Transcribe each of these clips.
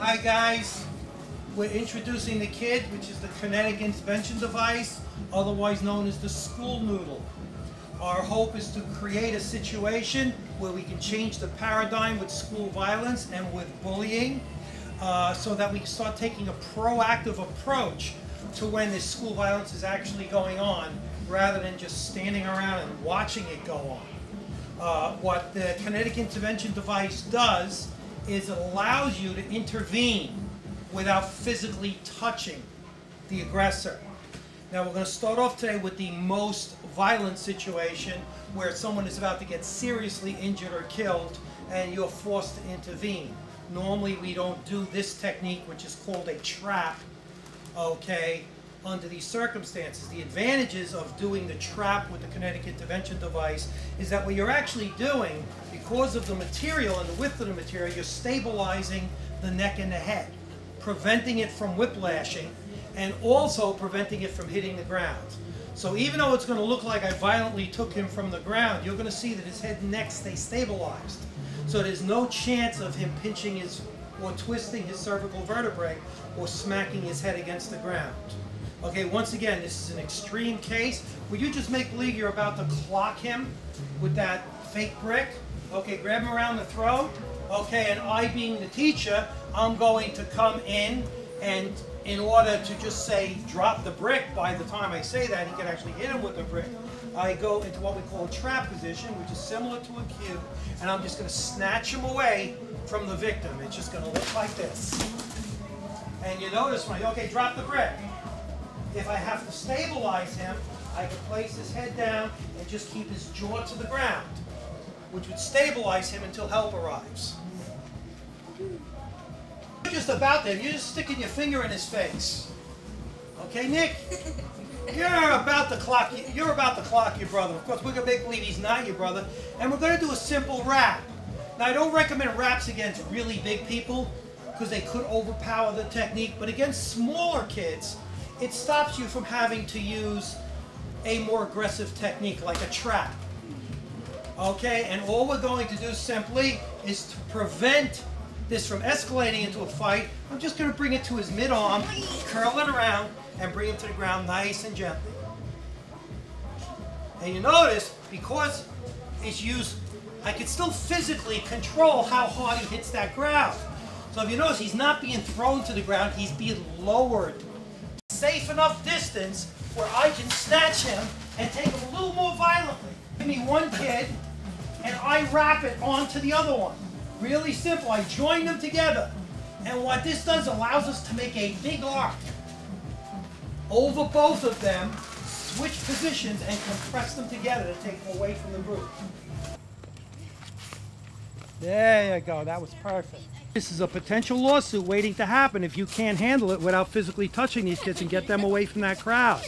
Hi guys, we're introducing the kid, which is the kinetic intervention device, otherwise known as the school noodle. Our hope is to create a situation where we can change the paradigm with school violence and with bullying, so that we can start taking a proactive approach to when this school violence is actually going on, rather than just standing around and watching it go on. What the kinetic intervention device does is it allows you to intervene without physically touching the aggressor. Now we're going to start off today with the most violent situation where someone is about to get seriously injured or killed and you're forced to intervene. Normally we don't do this technique, which is called a trap, okay, under these circumstances. The advantages of doing the trap with the kinetic intervention device is that what you're actually doing, because of the material and the width of the material, you're stabilizing the neck and the head, preventing it from whiplashing, and also preventing it from hitting the ground. So even though it's going to look like I violently took him from the ground, you're going to see that his head and neck stay stabilized. So there's no chance of him pinching his or twisting his cervical vertebrae or smacking his head against the ground. Okay, once again, this is an extreme case. Would you just make believe you're about to clock him with that fake brick? Okay, grab him around the throat. Okay, and I, being the teacher, I'm going to come in, and in order to just say drop the brick, by the time I say that, he can actually hit him with the brick. I go into what we call a trap position, which is similar to a cue, and I'm just going to snatch him away from the victim. It's just going to look like this. And you notice when okay, drop the brick. If I have to stabilize him, I can place his head down and just keep his jaw to the ground, which would stabilize him until help arrives. You're just about there. You're just sticking your finger in his face. Okay, Nick? You're about to clock your brother. Of course, we're going to make believe he's not your brother, and we're going to do a simple rap. Now, I don't recommend raps against really big people because they could overpower the technique, but against smaller kids, it stops you from having to use a more aggressive technique like a trap. Okay, and all we're going to do simply is to prevent this from escalating into a fight. I'm just going to bring it to his mid-arm, curl it around, and bring him to the ground nice and gently. And you notice, because it's used, I can still physically control how hard he hits that ground. So if you notice, he's not being thrown to the ground, he's being lowered. Safe enough distance where I can snatch him and take him a little more violently. Give me one kid, and I wrap it onto the other one. Really simple. I join them together. And what this does allows us to make a big arc over both of them, switch positions, and compress them together to take them away from the group. There you go. That was perfect. This is a potential lawsuit waiting to happen if you can't handle it without physically touching these kids and get them away from that crowd.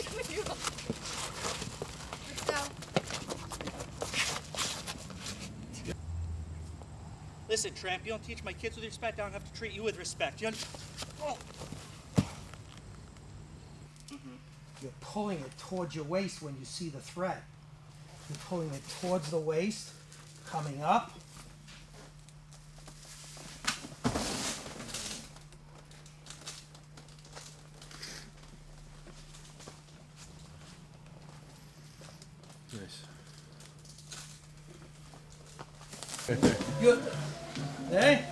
Listen, tramp, you don't teach my kids with respect, I don't have to treat you with respect. You oh. You're pulling it towards your waist when you see the threat. You're pulling it towards the waist, coming up. Nice. Hey,